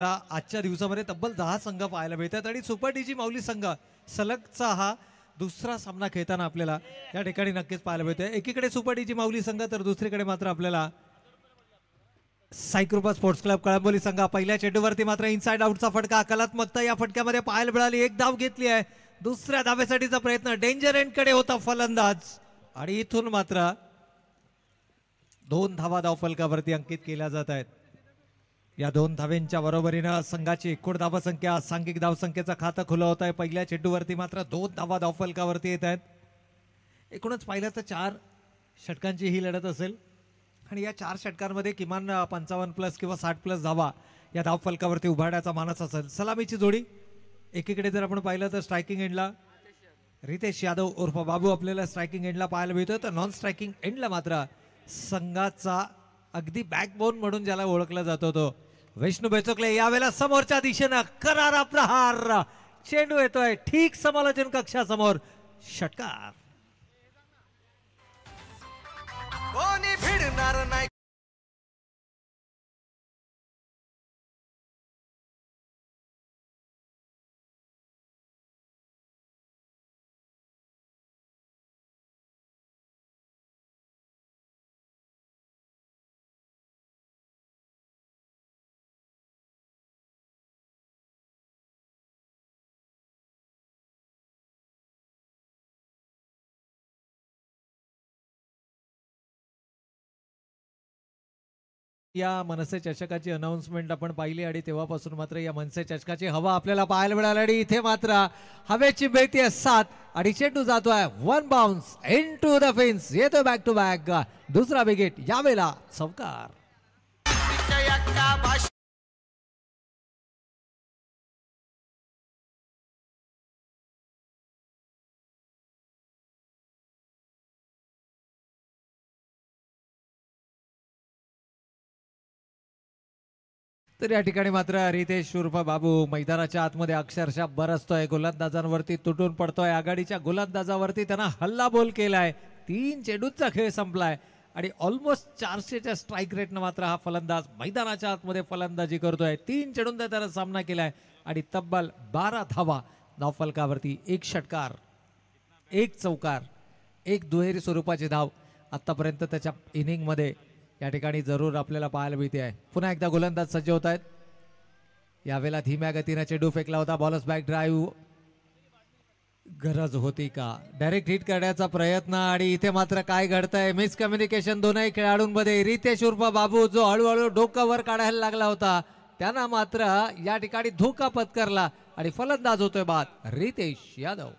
आजच्या दिवसामध्ये तब्बल 10 संघ पाहायला मिळतात आणि सुपर डीजी माऊली संघ सलगचा हा दुसरा सामना खेळताना आपल्याला या ठिकाणी नक्कीच पाहायला मिळतोय। एकीकडे सुपर डीजी माऊली संघ तर दुसरीकडे मात्र आपल्याला साईकृपा स्पोर्ट्स क्लब कळंबोली संघ। पहिल्या चेंडूवरती मात्र इनसाइड आउटचा फटका, कलात्मकता या फटक्यामध्ये पाहायला मिळाली। एक धाव घेतली आहे, दुसऱ्या धावेसाठीचा प्रयत्न डेंजर एंड कडे होता फलंदाज आणि इथून मात्र 2 धावा धावफलकावरती अंकित केल्या जात आहेत। या 2 धाव्यांच्या बरोबरीने संघाची एकूण धावसंख्या सांघिक धावसंख्येचं खातं खुलं होत आहे। पहिल्या चेंडूवरती मात्र 2 धावा धावफलकावरती येत आहेत। एकूणच पाहिलं तर 4 षटकांची ही लढत असेल आणि या 4 षटकांमध्ये किमान 55+ किंवा 60+ धावा या धावफलकावरती उभारण्याचा मानस असेल। सलामीची जोडी एकीकडे जर आपण पाहिलं तर स्ट्रायकिंग एंडला रितेश यादव उर्फ बाबू आपल्याला स्ट्रायकिंग एंडला पाहायला मिळतोय, तर नॉन स्ट्रायकिंग एंडला मात्र संघाचा अगदी बॅकबोन म्हणून ज्याला ओळखला जातो तो विष्णू बेचोकले यावेळेला समोरच्या दिशेनं करारा प्रहार, चेंडू येतोय ठीक समालोचन कक्षासमोर, षटकार कोणी भिडणार नाही। या मनसे चषकाची अनाउन्समेंट आपण पाहिली आणि तेव्हापासून मात्र या मनसे चषकाची हवा आपल्याला पाहायला मिळाली आणि इथे मात्र हवेची मिळती आहे 7 आणि चेंडू जातोय 1 बाउन्स इनटू द फेन्स, येतोय बॅक टू बॅक दुसरा विकेट, यावेळेला चौकार। तर या ठिकाणी मात्र रितेश उर्फ बाबू मैदानाच्या आतमध्ये अक्षरशः बरसतोय, गोलंदाजांवरती तुटून पडतोय। आघाडीच्या गोलंदाजावरती त्यांना हल्ला बोल केलाय। 3 चेंडूंचा खेळ संपलाय आणि ऑलमोस्ट 400च्या स्ट्राईक रेटनं मात्र हा फलंदाज मैदानाच्या आतमध्ये फलंदाजी करतोय। 3 चेंडूंचा त्याला सामना केलाय आणि तब्बल 12 धावा धावफलकावरती, 1 षटकार, 1 चौकार, 1 दुहेरी स्वरूपाची धाव आतापर्यंत त्याच्या इनिंगमध्ये या ठिकाणी जरूर आपल्याला पाहायला मिळते आहे। पुन्हा एकदा गोलंदाज सज्ज होत आहेत। यावेळेला धीम्या गतीने चेंडू फेकला होता, बॉलर्स बॅक ड्राईव्ह गरज होती का, डायरेक्ट हिट करण्याचा प्रयत्न आणि इथे मात्र काय घडतंय, मिसकम्युनिकेशन दोनही खेळाडूंमध्ये। रितेश उर्फ बाबू जो हळूहळू डोकं वर काढायला लागला होता त्यांना मात्र या ठिकाणी धोका पत्करला आणि फलंदाज होतोय बाद रितेश यादव।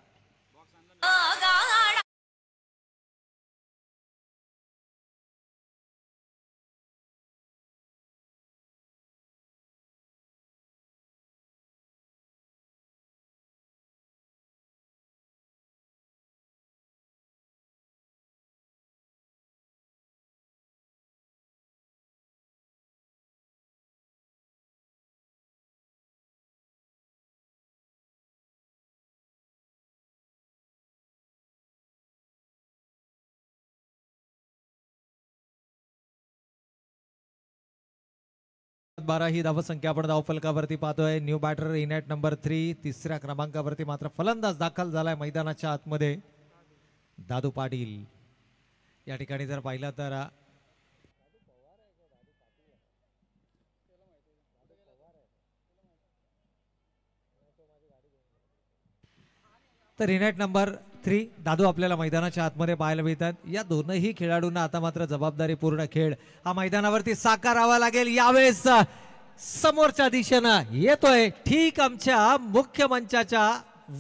बारा ही धावसंख्या आपण धावफलकावरती पाहतोय। New batter in at number 3, 3ऱ्या क्रमांकावरती मात्र फलंदाज दाखल झालाय मैदानाच्या आतमध्ये दादू पाटील। या ठिकाणी जर पाहिलं तर इन ॲट नंबर 3 दादू आपल्याला मैदानाच्या आतमध्ये पाहायला मिळतात। या दोनही खेळाडूंना आता मात्र जबाबदारीपूर्ण खेळ हा मैदानावरती साकारावा लागेल। यावेळेस समोरच्या दिशेनं येतोय ठीक आमच्या मुख्य मंचाच्या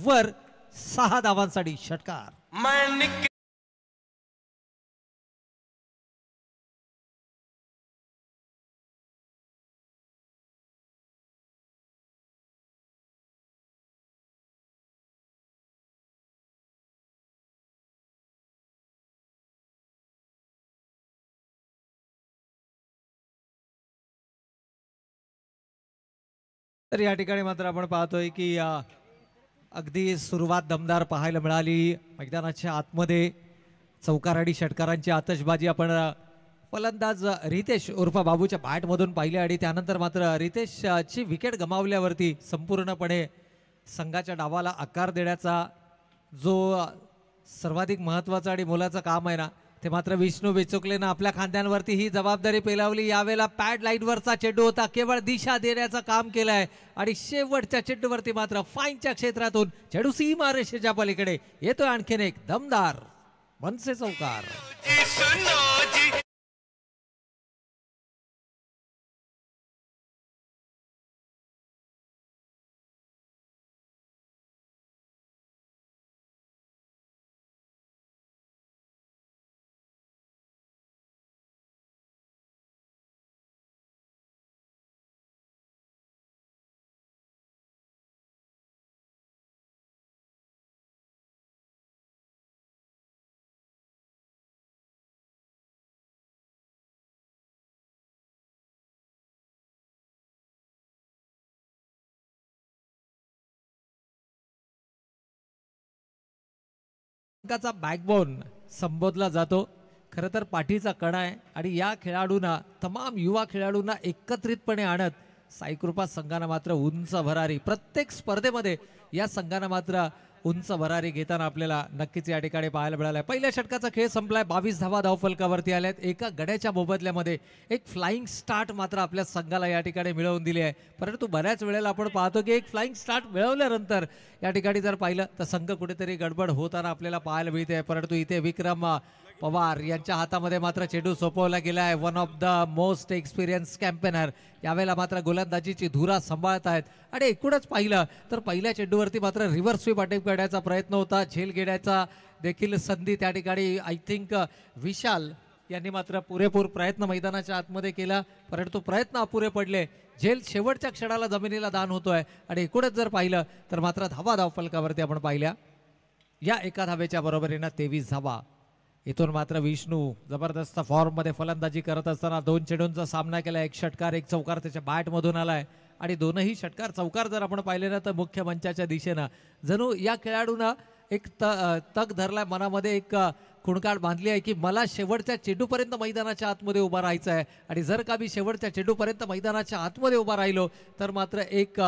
वर 6 धावांसाठी षटकार। तर या ठिकाणी मात्र आपण पाहतोय की अगदी सुरुवात दमदार पाहायला मिळाली। मैदानाच्या आतमध्ये चौकार आणि षटकारांची आतषबाजी आपण फलंदाज रितेश उर्फ बाबूच्या बॅटमधून पाहिले आणि त्यानंतर मात्र रितेशची विकेट गमावल्यावरती संपूर्णपणे संघाच्या डावाला आकार देण्याचा जो सर्वाधिक महत्त्वाचा आणि मोलाचं काम आहे ना, ते मात्र विष्णू बिचुकलेनं आपल्या खांद्यांवरती ही जबाबदारी पेलावली. यावेळेला पॅड लाईटवरचा चेंडू होता, केवळ दिशा देण्याचं काम केलंय आणि शेवटच्या चेंडूवरती मात्र फाईनच्या क्षेत्रातून चेंडू सीमा रेषेच्या पलीकडे येतोय. आणखीन एक दमदार मनसे चौकार. संघाचा बॅकबोन संबोधला जातो. खरं तर पाठीचा कणा आहे आणि या खेळाडूंना, तमाम युवा खेळाडूंना एकत्रितपणे आणत साईकृपा संघानं मात्र उंच भरारी प्रत्येक स्पर्धेमध्ये या संघानं मात्र उंच भरारी घेताना आपल्याला नक्कीच या ठिकाणी पाहायला मिळालाय. पहिल्या षटकाचा खेळ संपलाय. 22 धावा धावफलकावरती आल्यात. एका गड्याच्या मोबदल्यामध्ये एक फ्लाइंग स्टार्ट मात्र आपल्या संघाला या ठिकाणी मिळवून दिली आहे. परंतु बऱ्याच वेळेला आपण पाहतो की एक फ्लाइंग स्टार्ट मिळवल्यानंतर या ठिकाणी जर पाहिलं तर संघ कुठेतरी गडबड होताना आपल्याला पाहायला मिळते. परंतु इथे विक्रम पवार यांच्या हातामध्ये मात्र चेंडू सोपवला गेला आहे. One of the most experience campaigner यावेळेला मात्र गोलंदाजीची धुरा सांभाळत आहेत. आणि एकूणच पाहिलं तर पहिल्या चेंडूवरती मात्र रिव्हर्स स्वीप अटेम्प्ट करण्याचा प्रयत्न होता. झेल घेण्याचा देखील संधी त्या ठिकाणी आय थिंक विशाल यांनी मात्र पुरेपूर प्रयत्न मैदानाच्या आतमध्ये केला, परंतु प्रयत्न अपुरे पडले. झेल शेवटच्या क्षणाला जमिनीला दान होतोय. आणि एकूणच जर पाहिलं तर मात्र धावा धावफलकावरती आपण पाहिल्या. या एका धावेच्या बरोबरीनं 23 धावा. इथून मात्र विष्णू जबरदस्त फॉर्ममध्ये फलंदाजी करत असताना 2 चेंडूंचा सामना केला. एक षटकार एक चौकार त्याच्या बॅटमधून आलाय आणि दोनही षटकार चौकार जर आपण पाहिले ना तर मुख्य मंचाच्या दिशेनं जणू या खेळाडूंना एक तग धरलाय, मनामध्ये एक खुणकाड बांधली आहे की मला शेवटच्या चेंडूपर्यंत मैदानाच्या आतमध्ये उभा राहायचं आहे. आणि जर का मी शेवटच्या चेंडूपर्यंत मैदानाच्या आतमध्ये उभा राहिलो तर मात्र एक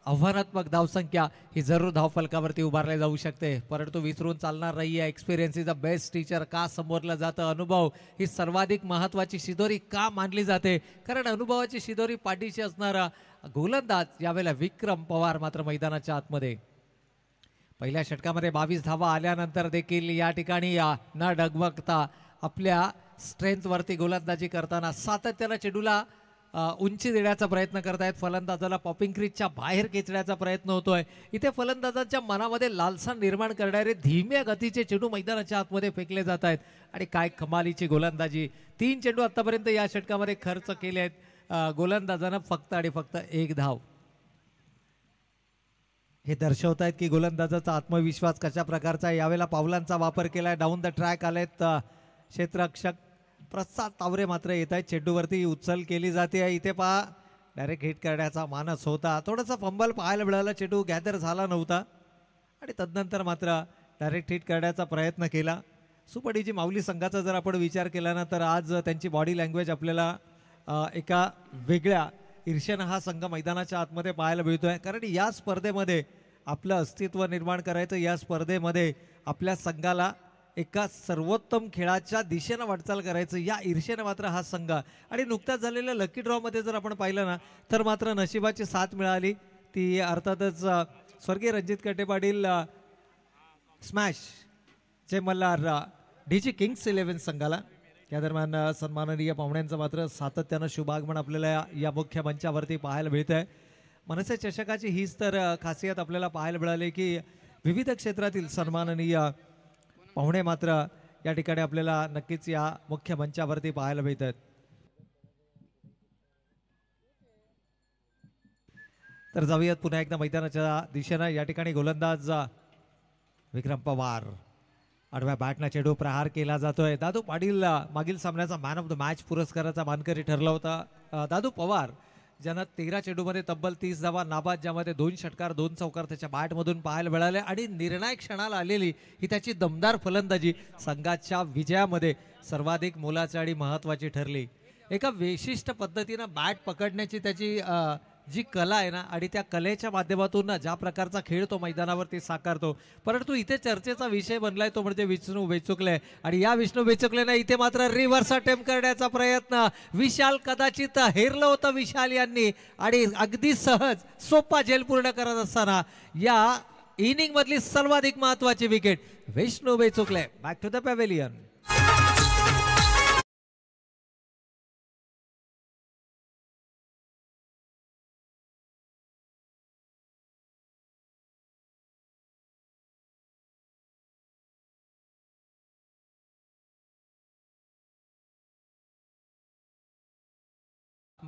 आव्हानात्मक धावसंख्या ही जरूर धावफलकावरती उभारली जाऊ शकते. परंतु विसरून चालणार नाही आहे. Experience is the best teacher का संबोधलं जातं. अनुभव ही सर्वाधिक महत्त्वाची शिदोरी का मानली जाते, कारण अनुभवाची शिदोरी पाठीशी असणारा गोलंदाज यावेळेला विक्रम पवार मात्र मैदानाच्या आतमध्ये. पहिल्या षटकामध्ये 22 धावा आल्यानंतर देखील या ठिकाणी न डगमगता आपल्या स्ट्रेंथवरती गोलंदाजी करताना सातत्यानं चेंडूला उंची देण्याचा प्रयत्न करतायत. फलंदाजाला पॉपिंग क्रीजच्या बाहेर खेचण्याचा प्रयत्न होतोय. इथे फलंदाजांच्या मनामध्ये लालसा निर्माण करणारे धीम्या गतीचे चेंडू मैदानाच्या आतमध्ये फेकले जात आहेत. आणि काय कमालीची गोलंदाजी. 3 चेंडू आतापर्यंत या षटकामध्ये खर्च केले आहेत गोलंदाजानं, फक्त आणि फक्त 1 धाव. हे दर्शवत आहेत की गोलंदाजाचा आत्मविश्वास कशा प्रकारचा आहे. यावेळेला पावलांचा वापर केलाय. डाऊन द ट्रॅक आलेत क्षेत्ररक्षक प्रसाद तावरे मात्र येत आहेत. चेंडूवरती उचल केली जाते आहे. इथे पहा डायरेक्ट हिट करण्याचा मानस होता. थोडासा फंबल पाहायला मिळाला. चेंडू गॅदर झाला नव्हता आणि तदनंतर मात्र डायरेक्ट हिट करण्याचा प्रयत्न केला. सुपडीची माऊली संघाचा जर आपण विचार केला ना तर आज त्यांची बॉडी लँग्वेज आपल्याला एका वेगळ्या ईर्ष्यानं हा संघ मैदानाच्या आतमध्ये पाहायला मिळतोय. कारण या स्पर्धेमध्ये आपलं अस्तित्व निर्माण करायचं, या स्पर्धेमध्ये आपल्या संघाला एका सर्वोत्तम खेळाच्या दिशेनं वाटचाल करायचं, या ईर्ष्येनं मात्र हा संघ. आणि नुकत्याच झालेल्या लकी ड्रॉमध्ये जर आपण पाहिलं ना तर मात्र नशिबाची साथ मिळाली. ती अर्थातच स्वर्गीय रणजित कटे पाटील स्मॅश चे मल्हार डीजी किंग्स 11 संघाला. या दरम्यान सन्माननीय पाहुण्यांचं मात्र सातत्यानं शुभागमन आपल्याला या मुख्य मंचावरती पाहायला मिळतं आहे. मनसे चषकाची हीच तर खासियत आपल्याला पाहायला मिळाली की विविध क्षेत्रातील सन्माननीय पाहुणे मात्र या ठिकाणी आपल्याला नक्कीच या मुख्य मंचावरती पाहायला मिळतात. तर जाऊयात पुन्हा एकदा मैदानाच्या दिशेनं. या ठिकाणी गोलंदाज विक्रम पवार, आडव्या बॅटला चेंडू प्रहार केला जातोय. दादू पाटील मागील सामन्याचा मॅन ऑफ द मॅच पुरस्काराचा मानकरी ठरला होता. दादू पवार ज्यांना 13 चेंडूमध्ये तब्बल 30 धावा नाबाद, ज्यामध्ये 2 षटकार 2 चौकार त्याच्या बॅटमधून पाहायला मिळाले आणि निर्णायक क्षणाला आलेली ही त्याची दमदार फलंदाजी संघाच्या विजयामध्ये सर्वाधिक मोलाची आणि महत्त्वाची ठरली. एका विशिष्ट पद्धतीनं बॅट पकडण्याची त्याची जी कला आहे ना आणि त्या कलेच्या माध्यमातून ना ज्या प्रकारचा खेळ तो मैदानावरती साकारतो. परंतु इथे चर्चेचा विषय बनलाय तो म्हणजे विष्णू वेचुकले आणि या विष्णू वेचुकलेनं इथे मात्र रिव्हर्स अटेम्प्ट करण्याचा प्रयत्न. विशाल कदाचित हेरलं होतं विशाल यांनी आणि अगदी सहज सोपा झेल पूर्ण करत असताना या इनिंग मधली सर्वाधिक महत्वाची विकेट विष्णू वेचुकले. Back to the pavilion.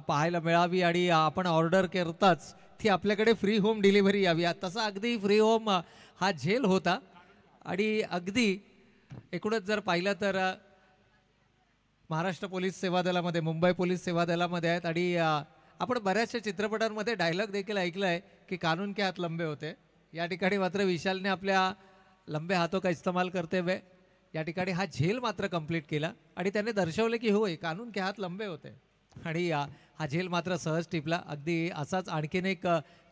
पाहायला मिळावी आणि आपण ऑर्डर करताच ती आपल्याकडे फ्री होम डिलिव्हरी यावी. तसा अगदी फ्री होम हा झेल होता आणि अगदी एकूणच जर पाहिलं तर महाराष्ट्र पोलीस सेवा दलामध्ये मुंबई पोलीस सेवा दलामध्ये आहेत आणि आपण बऱ्याचशा चित्रपटांमध्ये डायलॉग देखील ऐकला आहे की कानून के हात लंबे होते. या ठिकाणी मात्र विशालने आपल्या लंबे हातों का इस्तेमाल करते हुए या ठिकाणी हा झेल मात्र कंप्लीट केला आणि त्याने दर्शवले की होय कानून के हात लंबे होते आणि हा झेल मात्र सहज टिपला. अगदी असाच आणखीन एक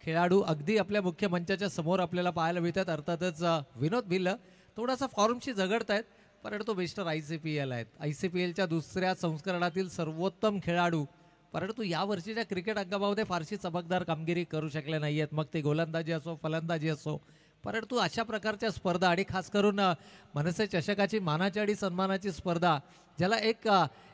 खेळाडू अगदी आपल्या मुख्य मंचाच्या समोर आपल्याला पाहायला मिळतात. अर्थातच विनोद भिल्ल थोडासा फॉर्मशी झगडतायत परंतु मिस्टर ICPL आहेत. ICPLच्या दुसऱ्या संस्करणातील सर्वोत्तम खेळाडू परंतु या वर्षीच्या क्रिकेट अंगणामध्ये फारशी चमकदार कामगिरी करू शकले नाही आहेत. मग ते गोलंदाजी असो फलंदाजी असो. परंतु अशा प्रकारच्या स्पर्धा आणि खास करून मनसे चषकाची मानाची आणि सन्मानाची स्पर्धा ज्याला एक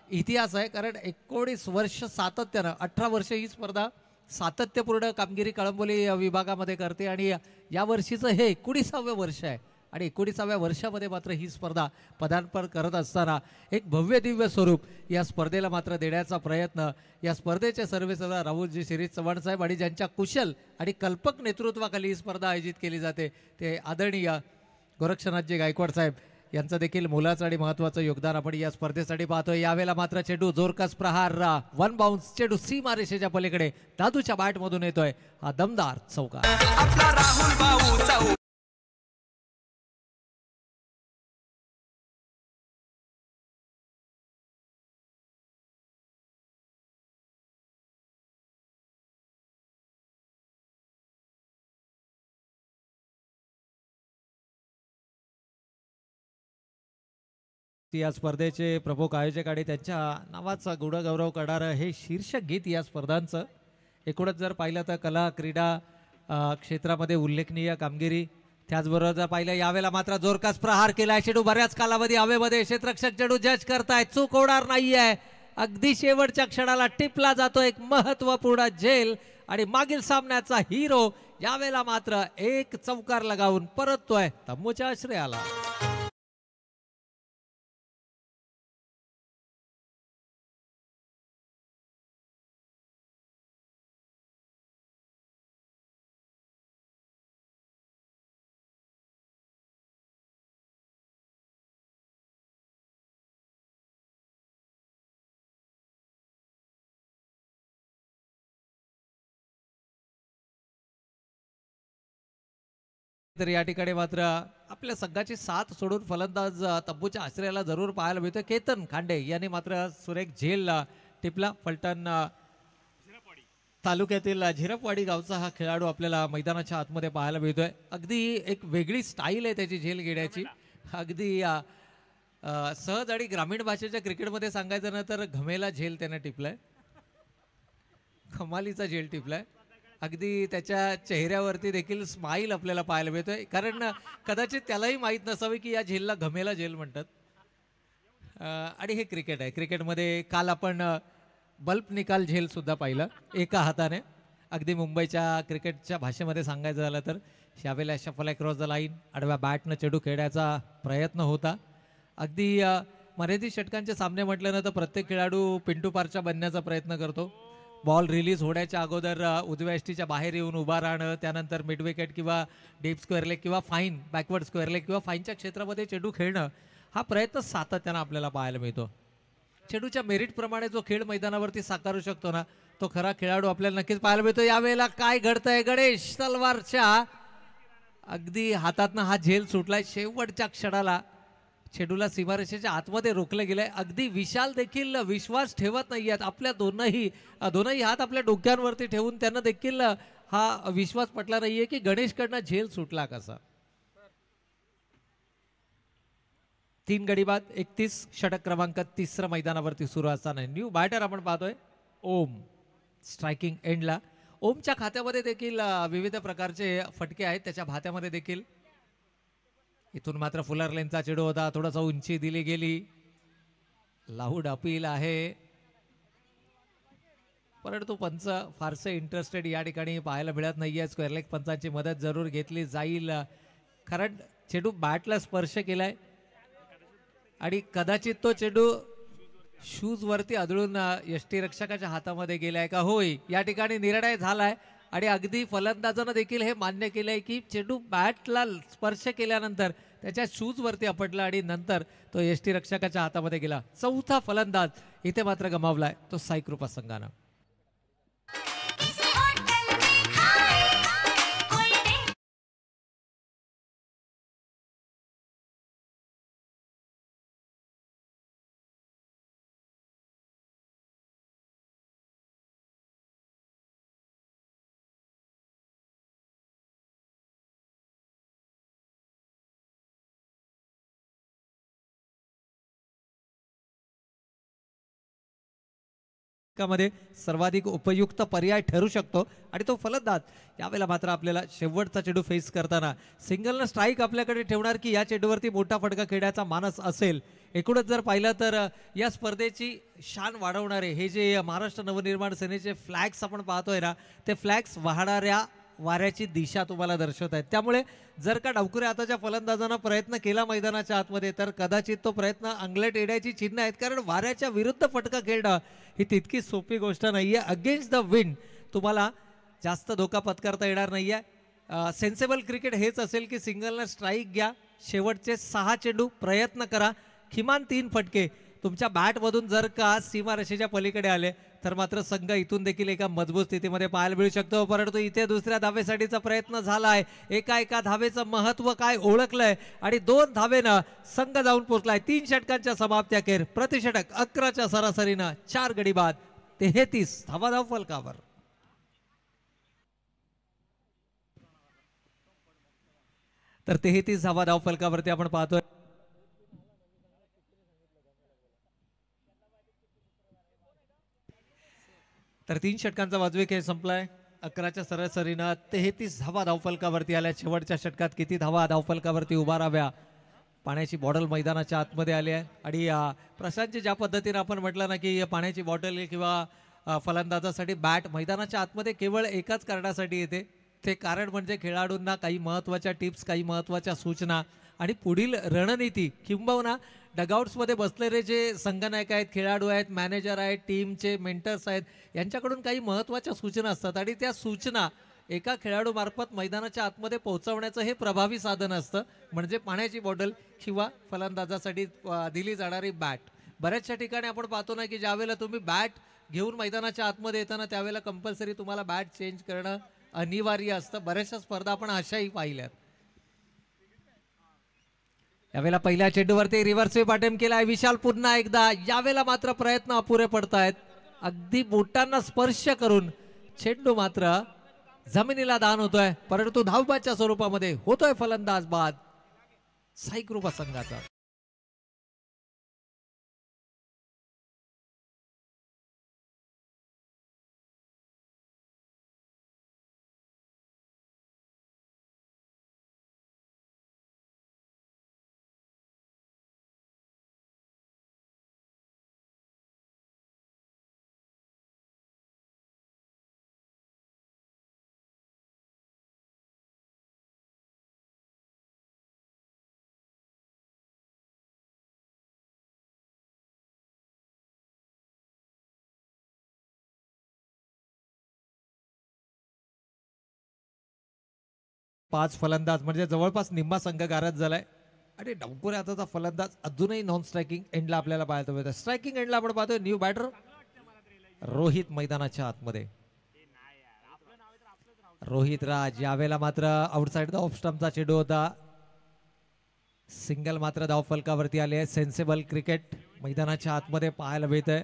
इतिहास आहे कारण 19 वर्ष सातत्यानं 18 वर्ष ही स्पर्धा सातत्यपूर्ण कामगिरी कळंबोली विभागामध्ये करते आणि या वर्षीचं हे 19वे वर्ष आहे आणि 19व्या वर्षामध्ये मात्र ही स्पर्धा पदार्पण करत असताना एक भव्य दिव्य स्वरूप या स्पर्धेला मात्र देण्याचा प्रयत्न या स्पर्धेचे सर्वेसर्वा राहुलजी शिरीष चव्हाण साहेब आणि ज्यांच्या कुशल आणि कल्पक नेतृत्वाखाली ही स्पर्धा आयोजित केली जाते ते आदरणीय गोरक्षनाथजी गायकवाड साहेब यांचं देखील मोलाचं आणि महत्त्वाचं योगदान आपण या स्पर्धेसाठी पाहतोय. यावेळेला मात्र चेंडू जोरकस प्रहार वन बाउन्स चेंडू सीमा रेषेच्या पलीकडे दादूच्या बॅटमधून येतोय. हा दमदार चौकार. आपला राहुल भाऊ या स्पर्धेचे प्रमुख आयोजक आणि त्यांच्या नावाचा गुणगौरव करणारं हे शीर्षक गीत या स्पर्धांचं. एकूणच जर पाहिलं तर कला क्रीडा क्षेत्रामध्ये उल्लेखनीय कामगिरी त्याचबरोबर जर पाहिलं यावेळेला मात्र जोरकस प्रहार केलाय. चेंडू बऱ्याच कालावधी हवेमध्ये क्षेत्ररक्षक चेंडू जज करतायत चूक होणार नाहीये. अगदी शेवटच्या क्षणाला टिपला जातो एक महत्वपूर्ण झेल आणि मागील सामन्याचा हिरो यावेळेला मात्र एक चौकार लगावून परततोय तंबूच्या आश्रयाला. तर या ठिकाणी मात्र आपल्या संघाची साथ सोडून फलंदाज तंबूच्या आश्रयाला जरूर पाहायला मिळतोय. केतन खांडे यांनी मात्र सुरेख झेल टिपला. फलटण तालुक्यातील झिरपवाडी गावचा हा खेळाडू आपल्याला मैदानाच्या आतमध्ये पाहायला मिळतोय. अगदी एक वेगळी स्टाईल आहे त्याची झेल घेण्याची. अगदी सहज आणि ग्रामीण भाषेच्या क्रिकेटमध्ये सांगायचं ना तर घमेला झेल त्याने टिपलाय. कमालीचा झेल टिपलाय. अगदी त्याच्या चेहऱ्यावरती देखील स्माईल आपल्याला पाहायला मिळतोय कारण कदाचित त्यालाही माहीत नसावे की या झेलला घमेला झेल म्हणतात. आणि हे क्रिकेट आहे. क्रिकेटमध्ये काल आपण बल्ब निकाल झेल सुद्धा पाहिलं एका हाताने. अगदी मुंबईच्या क्रिकेटच्या भाषेमध्ये सांगायचं झालं तर यावेळेला शफल अक्रॉस द लाईन आडव्या बॅटनं चेंडू खेळण्याचा प्रयत्न होता. अगदी मर्यादित षटकांचे सामने म्हटलं ना तर प्रत्येक खेळाडू पिंटू पारच्या बनण्याचा प्रयत्न करतो. बॉल रिलीज होण्याच्या अगोदर उजव्या एसटीच्या बाहेर येऊन उभा राहणं, त्यानंतर मिड विकेट किंवा डीप स्क्वेअर लेग किंवा फाईन बॅकवर्ड स्क्वेअर लेग किंवा फाईनच्या क्षेत्रामध्ये चेंडू खेळणं हा प्रयत्न सातत्यानं आपल्याला पाहायला मिळतो. चेंडूच्या मेरिटप्रमाणे जो खेळ मैदानावरती साकारू शकतो ना तो खरा खेळाडू आपल्याला नक्कीच पाहायला मिळतो. यावेळेला काय घडतंय, गणेश तलवारच्या अगदी हातातनं हा झेल सुटलाय. शेवटच्या क्षणाला चेंडूला सीमारेषेच्या आतमध्ये रोखलं गेलंय. अगदी विशाल देखील विश्वास ठेवत नाहीयेत. आपल्या दोनही हात आपल्या डोक्यांवरती ठेवून त्यांना देखील हा विश्वास पटला नाहीये की गणेशकडनं झेल सुटला कसा. 3 गडी बाद 31 षटक क्रमांक 3 मैदानावरती सुरू असताना न्यू बॅटर आपण पाहतोय ओम स्ट्रायकिंग एंडला. ओमच्या खात्यामध्ये देखील विविध प्रकारचे फटके आहेत. त्याच्या भात्यामध्ये देखील इथून मात्र फुलर लेनचा चेडू होता. थोडासा उंची दिली गेली. लाऊड अपील आहे, परंतु पंच फारसे इंटरेस्टेड या ठिकाणी पाहायला मिळत नाहीये. स्क्वेअर लेग पंचांची मदत जरूर घेतली जाईल, कारण चेडू बॅटला स्पर्श केलाय आणि कदाचित तो चेडू शूज वरती आदळून यष्टीरक्षकाच्या हातामध्ये गेलाय का. होय, या ठिकाणी निर्णय झालाय आणि अगदी फलंदाजानं देखील हे मान्य केलंय की चेंडू बॅटला स्पर्श केल्यानंतर त्याच्या शूज वरती आपटला आणि नंतर तो यष्टीरक्षकाच्या हातामध्ये गेला. चौथा फलंदाज इथे मात्र गमावलाय, तो साई कृपा संघानं. मध्ये सर्वाधिक उपयुक्त पर्याय ठरू शकतो आणि तो फलंदाज. यावेळेला मात्र आपल्याला शेवटचा चेंडू फेस करताना सिंगलनं स्ट्राईक आपल्याकडे ठेवणार की या चेंडूवरती मोठा फटका खेळण्याचा मानस असेल. एकूणच जर पाहिलं तर या स्पर्धेची शान वाढवणारे हे जे महाराष्ट्र नवनिर्माण सेनेचे फ्लॅग्स आपण पाहतोय ना, ते फ्लॅग्स वाहणाऱ्या वाऱ्याची दिशा तुम्हाला दर्शवत आहेत. त्यामुळे जर का डावखुरे हाताच्या फलंदाजांना प्रयत्न केला मैदानाच्या आतमध्ये तर कदाचित तो प्रयत्न अंगलट येण्याची चिन्ह आहेत, कारण वाऱ्याच्या विरुद्ध फटका खेळणं ही तितकी सोपी गोष्ट नाहीये. अगेन्स्ट द विंड तुम्हाला जास्त धोका पत्करता येणार नाहीये. सेन्सेबल क्रिकेट हेच असेल की सिंगलनं स्ट्राईक घ्या, शेवटचे 6 चेंडू प्रयत्न करा, किमान 3 फटके तुमच्या बॅटमधून जर का सीमारेषेच्या पलीकडे आले तर मात्र संघ इथून देखील एका मजबूत स्थितीमध्ये पाहायला मिळू शकतो. परंतु इथे दुसऱ्या धावेसाठीचा प्रयत्न झालाय. एका धावेचं महत्व काय ओळखलंय आणि 2 धावेनं संघ जाऊन पोहोचलाय. 3 षटकांच्या समाप्ती अखेर प्रतिषटक 11च्या सरासरीनं 4 गडी बाद 33 धावा फलकावर. तर 33 धावा फलकावरती आपण पाहतोय. तर 3 षटकांचा वाजवी खेळ संपलाय. 11च्या सरासरीनं 33 धावा धावफलकावरती आल्या. शेवटच्या षटकात किती धावा धावफलकावरती उभा राहाव्या. पाण्याची बॉटल मैदानाच्या आतमध्ये आली आहे आणि प्रशांतजी ज्या पद्धतीने आपण म्हटलं ना की पाण्याची बॉटल किंवा फलंदाजासाठी बॅट मैदानाच्या आतमध्ये केवळ एकाच कारणासाठी येते. ते कारण म्हणजे खेळाडूंना काही महत्त्वाच्या टिप्स, काही महत्त्वाच्या सूचना आणि पुढील रणनीती किंबहुना डगआउट्समध्ये बसलेले जे संघनायक आहेत, खेळाडू आहेत, मॅनेजर आहेत, टीमचे मेंटर्स आहेत, यांच्याकडून काही महत्त्वाच्या सूचना असतात आणि त्या सूचना एका खेळाडूमार्फत मैदानाच्या आतमध्ये पोहोचवण्याचं हे प्रभावी साधन असतं, म्हणजे पाण्याची बॉटल किंवा फलंदाजासाठी दिली जाणारी बॅट. बऱ्याचशा ठिकाणी आपण पाहतो ना की ज्यावेळेला तुम्ही बॅट घेऊन मैदानाच्या आतमध्ये येताना त्यावेळेला कंपल्सरी तुम्हाला बॅट चेंज करणं अनिवार्य असतं. बऱ्याचशा स्पर्धा आपण अशाही पाहिल्यात. यावेळेला पहिल्या चेंडूवरती रिव्हर्स स्वीप अटेम्प्ट केलाय विशाल पुन्हा एकदा. यावेळेला मात्र प्रयत्न अपुरे पडतायत. अगदी बोटांना स्पर्श करून चेंडू मात्र जमिनीला दान होतोय, परंतु धावबादच्या स्वरूपामध्ये होतोय फलंदाज बाद साई कृपा संघाचा. पाच फलंदाज म्हणजे जवळपास निम्मा संघ गारद झालाय आणि डावखुरे हाताचा फलंदाज अजूनही नॉन स्ट्रायकिंग एंडला आपल्याला पाहायला मिळतो. स्ट्रायकिंग एंडला आपण पाहतोय न्यू बॅटर रोहित मैदानाच्या आतमध्ये. रोहित राज यावेळेला मात्र आउटसाइड द ऑफ स्टंपचा चेंडू होता. सिंगल मात्र धाव फलकावरती आले आहे. सेन्सिबल क्रिकेट मैदानाच्या आतमध्ये पाहायला मिळत आहे.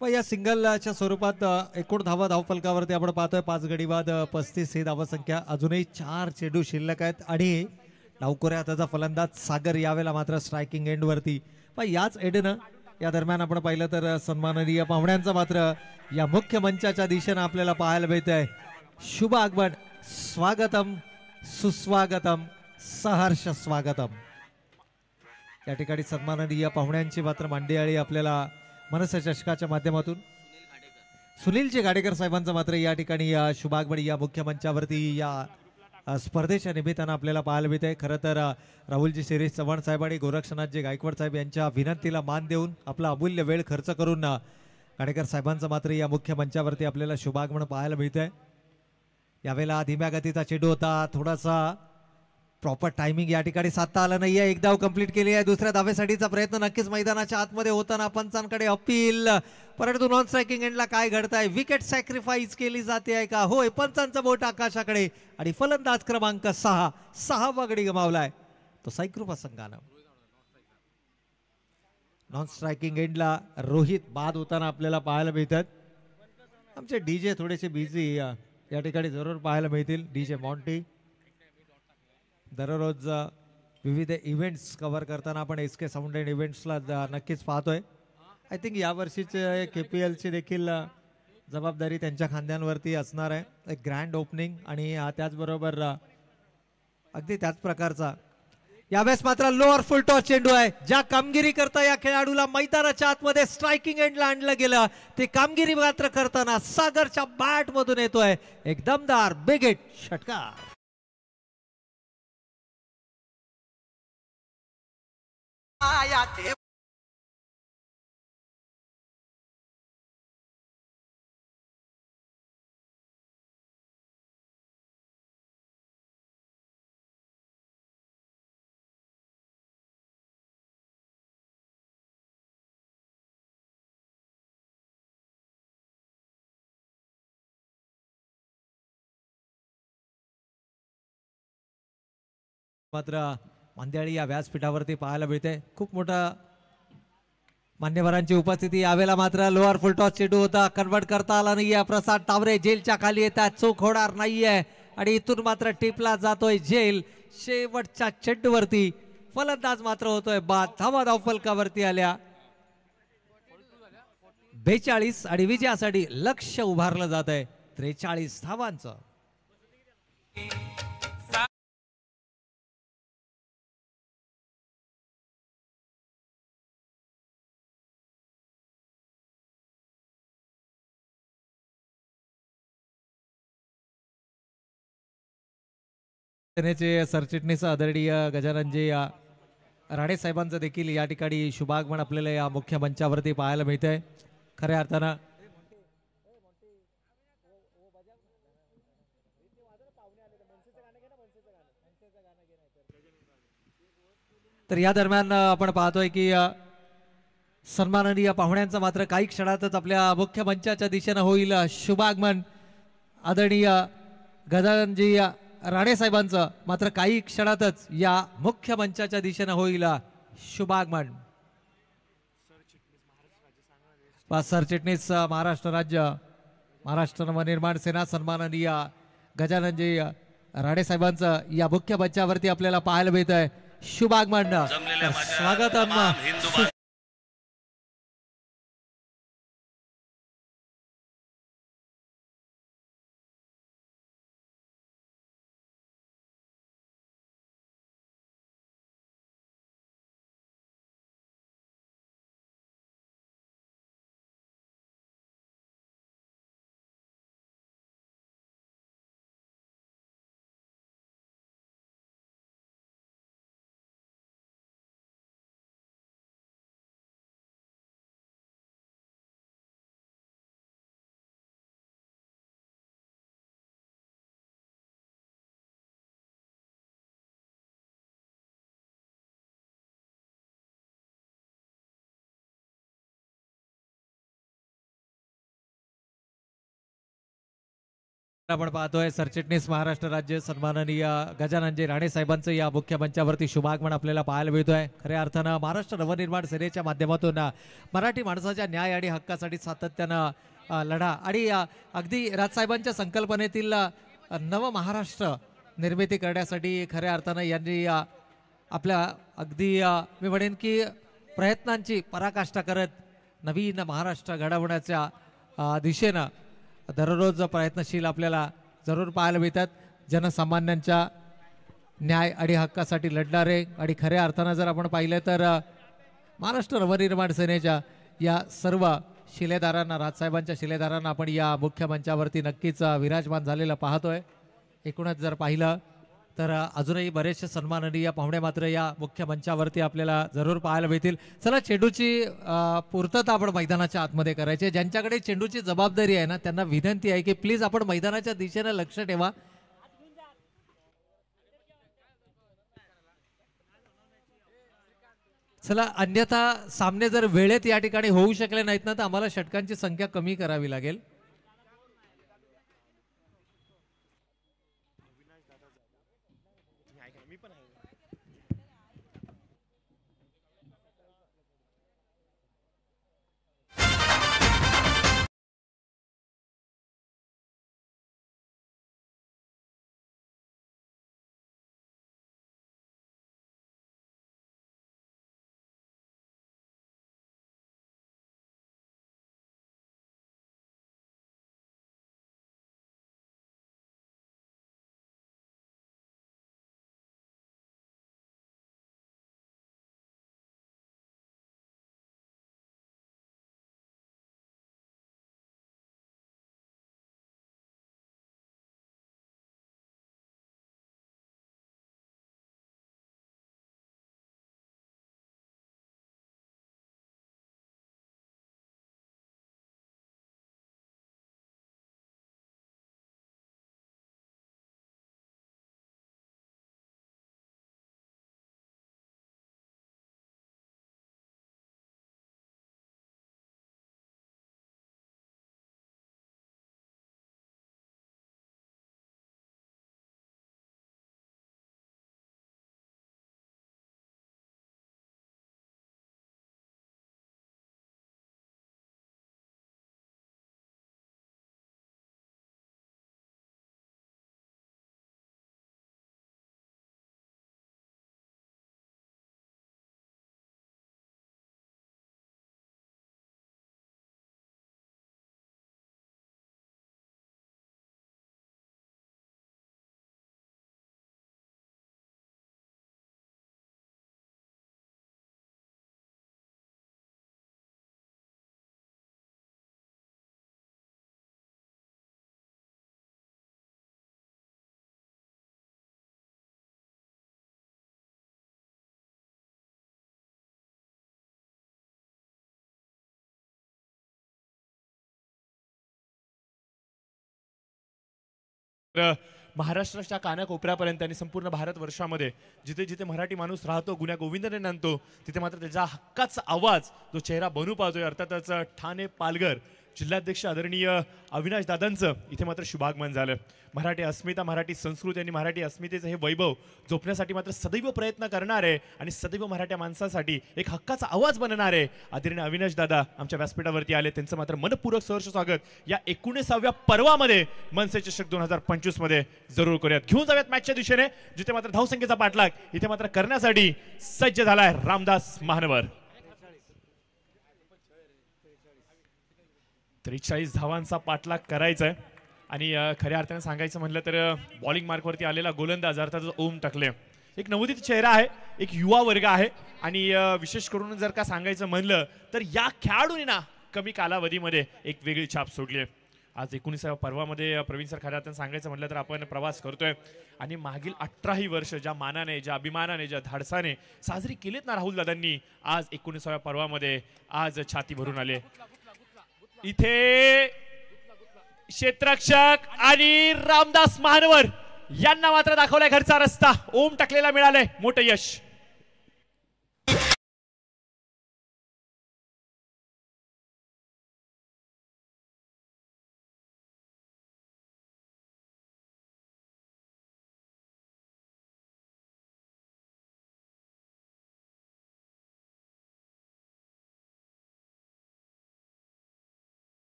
या सिंगलच्या स्वरूपात एकूण धाव फलकावरती आपण पाहतोय 5 गडी बाद 35 ही धावसंख्या. अजूनही 4 चेंडू शिल्लक आहेत आणि डावखोऱ्या हाताचा फलंदाज सागर यावेळेला मात्र स्ट्रायकिंग एंड वरती. पण याच एंडनं या दरम्यान आपण पाहिलं तर सन्माननीय पाहुण्यांचा मात्र या मुख्य मंचाच्या दिशेनं आपल्याला पाहायला मिळत आहे. शुभ आगमन, स्वागतम, सुस्वागतम, सहर्ष स्वागतम. या ठिकाणी सन्माननीय पाहुण्यांची मात्र मांडियाळी आपल्याला मनसे चषकाच्या माध्यमातून सुनीलजी गाडेकर साहेबांचं मात्र या ठिकाणी शुभागमन या मुख्य मंचावरती या स्पर्धेच्या निमित्तानं आपल्याला पाहायला मिळते. खरं तर राहुलजी शिरीष चव्हाण साहेब आणि गोरक्षनाथजी गायकवाड साहेब यांच्या विनंतीला मान देऊन आपला अमूल्य वेळ खर्च करून गाडेकर साहेबांचं मात्र या मुख्य मंचावरती आपल्याला शुभागमन पाहायला मिळतंय. यावेळेला धीम्या गतीचा चेंडू होता. थोडासा प्रॉपर टायमिंग या ठिकाणी साधता आलं नाहीये. एक धाव कंप्लीट केली आहे. दुसऱ्या धावेसाठीचा प्रयत्न नक्कीच मैदानाच्या आतमध्ये होताना पंचांकडे अपील. परंतु नॉन स्ट्रायकिंग एंडला काय घडतंय? विकेट सॅक्रिफाईस केली जाते आहे का? होय, पंचांचं बोट आकाशाकडे आणि फलंदाज क्रमांक 6 गडी गमावलाय तो साईकृपा संघानं. नॉन स्ट्रायकिंग एंडला रोहित बाद होताना आपल्याला पाहायला मिळतात. आमचे डीजे थोडेसे बिझी या ठिकाणी जरूर पाहायला मिळतील. डीजे मॉन्टी दररोज विविध इव्हेंट्स कव्हर करताना आपण SK साऊंड अँड इव्हेंट्सला नक्कीच पाहतोय. आय थिंक यावर्षीचे KPLची देखील जबाबदारी त्यांच्या खांद्यांवरती असणार आहे. एक ग्रँड ओपनिंग आणि त्याचबरोबर अगदी त्याच प्रकारचा यावेळेस मात्र लोअर फुल टॉस चेंडू आहे. ज्या कामगिरी करता या खेळाडूला मैदानाच्या आतमध्ये स्ट्रायकिंग एंडला आणलं गेलं ते कामगिरी मात्र करताना सागरच्या बॅट मधून येतोय एक दमदार बिग हिट षटकार. मात्र मांदियाळी या व्यासपीठावरती पाहायला मिळते. खूप मोठा मान्यवरांची उपस्थिती. यावेळेला मात्र लोअर फुल टॉस चेंडू होता. कन्वर्ट करता आला नाहीये. प्रसाद तावरे जेलच्या खाली येतात. चूक होणार नाहीये आणि इथून मात्र टिपला जातोय जेल. शेवटच्या चेंडूवरती फलंदाज मात्र होतोय बाद. धावा फलकावरती आल्या 42 आणि विजयासाठी लक्ष उभारलं जात आहे 43 धावांचं. सेनेचे सरचिटणीस आदरणीय गजाननजी राणे साहेबांचं देखील या ठिकाणी शुभागमन आपल्याला या मुख्य मंचावरती पाहायला मिळतंय. खऱ्या अर्थानं तर या दरम्यान आपण पाहतोय की सन्माननीय पाहुण्यांचं मात्र काही क्षणातच आपल्या मुख्य मंचाच्या दिशेनं होईल शुभागमन. आदरणीय गजाननजी राणे साहेबांचं मात्र काही क्षणातच या मुख्य मंचाच्या दिशेनं होईल शुभागमन. सरचिटणीस महाराष्ट्र राज्य महाराष्ट्र नवनिर्माण सेना सन्माननीय गजाननजी राणे साहेबांचं या मुख्य मंचावरती आपल्याला पाहायला मिळत आहे शुभागमन. स्वागतम. आपण पाहतोय सरचिटणीस महाराष्ट्र राज्य सन्माननीय गजाननजी राणे साहेबांचं या मुख्य मंचावरती शुभागमन आपल्याला पाहायला मिळतोय. खऱ्या अर्थानं महाराष्ट्र नवनिर्माण सेनेच्या माध्यमातून मराठी माणसाच्या न्याय आणि हक्कासाठी सातत्यानं लढा आणि अगदी राजसाहेबांच्या संकल्पनेतील नव महाराष्ट्र निर्मिती करण्यासाठी खऱ्या अर्थानं यांनी आपल्या अगदी मी म्हणेन की प्रयत्नांची पराकाष्ठा करत नवीन महाराष्ट्र घडवण्याच्या दिशेनं दररोज प्रयत्नशील आपल्याला जरूर पाहायला मिळतात. जनसामान्यांच्या न्याय आणि हक्कासाठी लढणारे आणि खऱ्या अर्थानं जर आपण पाहिलं तर महाराष्ट्र नवनिर्माण सेनेच्या या सर्व शिलेदारांना राजसाहेबांच्या शिलेदारांना आपण या मुख्य मंचावरती नक्कीच विराजमान झालेलं पाहतोय. एकूणच जर पाहिलं तर अजूनही बरेचसे सन्माननीय पाहुणे मात्र या मुख्य मंचावरती आपल्याला जरूर पाहायला मिळतील. चला चेंडूची पूर्तता आपण मैदानाच्या आतमध्ये करायची. ज्यांच्याकडे चेंडूची जबाबदारी आहे ना त्यांना विनंती आहे की प्लीज आपण मैदानाच्या दिशेने लक्ष ठेवा. चला अन्यथा सामने जर वेळेत या ठिकाणी होऊ शकले नाहीत ना तर आम्हाला षटकांची संख्या कमी करावी लागेल. महाराष्ट्राच्या कानाकोपऱ्यापर्यंत आणि संपूर्ण भारतवर्षामध्ये जिथे जिथे मराठी माणूस राहतो गुण्या गोविंदाने नांदतो तिथे मात्र त्याचा हक्काचा आवाज जो चेहरा बनू पाहतोय अर्थातच ठाणे पालघर जिल्हाध्यक्ष आदरणीय अविनाश दादांचं इथे मात्र शुभागमन झालं. मराठी अस्मिता मराठी संस्कृती आणि मराठी अस्मितेचं हे वैभव जोपण्यासाठी मात्र सदैव प्रयत्न करणार आहे आणि सदैव मराठ्या माणसासाठी एक हक्काचा आवाज बनणार आहे. आदरणीय अविनाश दादा आमच्या व्यासपीठावरती आले. त्यांचं मात्र मनपूर्वक सहर्ष स्वागत या 19व्या पर्वामध्ये मनसे चषक 2025 मध्ये जरूर करूयात. घेऊन जाऊयात मॅचच्या दिशेने जिथे मात्र धावसंख्येचा पाठलाग इथे मात्र करण्यासाठी सज्ज झालाय रामदास महानवर. 43 धावांचा पाठलाग करायचा आहे आणि खऱ्या अर्थाने सांगायचं म्हणलं तर बॉलिंग मार्कवरती आलेला गोलंदाज अर्थात ओम टकले एक नवोदित चेहरा आहे, एक युवा वर्ग आहे आणि विशेष करून जर का सांगायचं म्हणलं तर या खेळाडूंनी ना कमी कालावधीमध्ये एक वेगळी छाप सोडली आहे. आज 19व्या पर्वामध्ये प्रवीण सर खऱ्या अर्थाने सांगायचं म्हणलं तर आपण प्रवास करतोय आणि मागील 18 वर्ष ज्या मानाने ज्या अभिमानाने ज्या धाडसाने साजरी केलीत ना राहुल दादांनी आज 19व्या पर्वामध्ये आज छाती भरून आले. इथे क्षेत्ररक्षक आणि रामदास महानवर यांना मात्र दाखवलाय घरचा रस्ता. ओम टकलेला मिळालंय मोठं यश.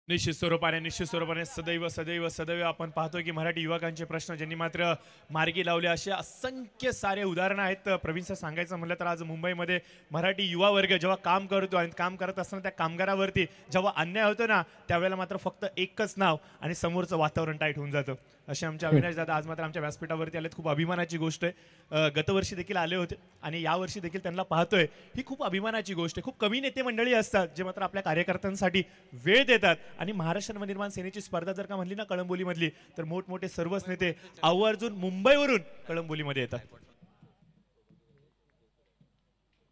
निश्चित स्वरूपाने सदैव सदैव सदैव आपण पाहतो की मराठी युवकांचे प्रश्न ज्यांनी मात्र मार्गी लावले असे असंख्य सारे उदाहरणं आहेत. प्रवीण सर सांगायचं म्हटलं तर आज मुंबईमध्ये मराठी युवा वर्ग जेव्हा काम करतो आणि काम करत असताना त्या कामगारावरती जेव्हा अन्याय होतो ना त्यावेळेला मात्र फक्त एकच नाव आणि समोरचं वातावरण टाईट होऊन जातं. असे आमचे अविनाश दादा आज मात्र आमच्या व्यासपीठावरती आलेत. खूप अभिमानाची गोष्ट आहे. गतवर्षी देखील आले होते आणि यावर्षी देखील त्यांना पाहतोय ही खूप अभिमानाची गोष्ट आहे. खूप कमी नेते मंडळी असतात जे मात्र आपल्या कार्यकर्त्यांसाठी वेळ देतात आणि महाराष्ट्र नवनिर्माण सेनेची स्पर्धा जर का म्हणली ना कळंबोलीमधली तर मोठमोठे सर्वच नेते आवर्जून मुंबईवरून कळंबोलीमध्ये येतात.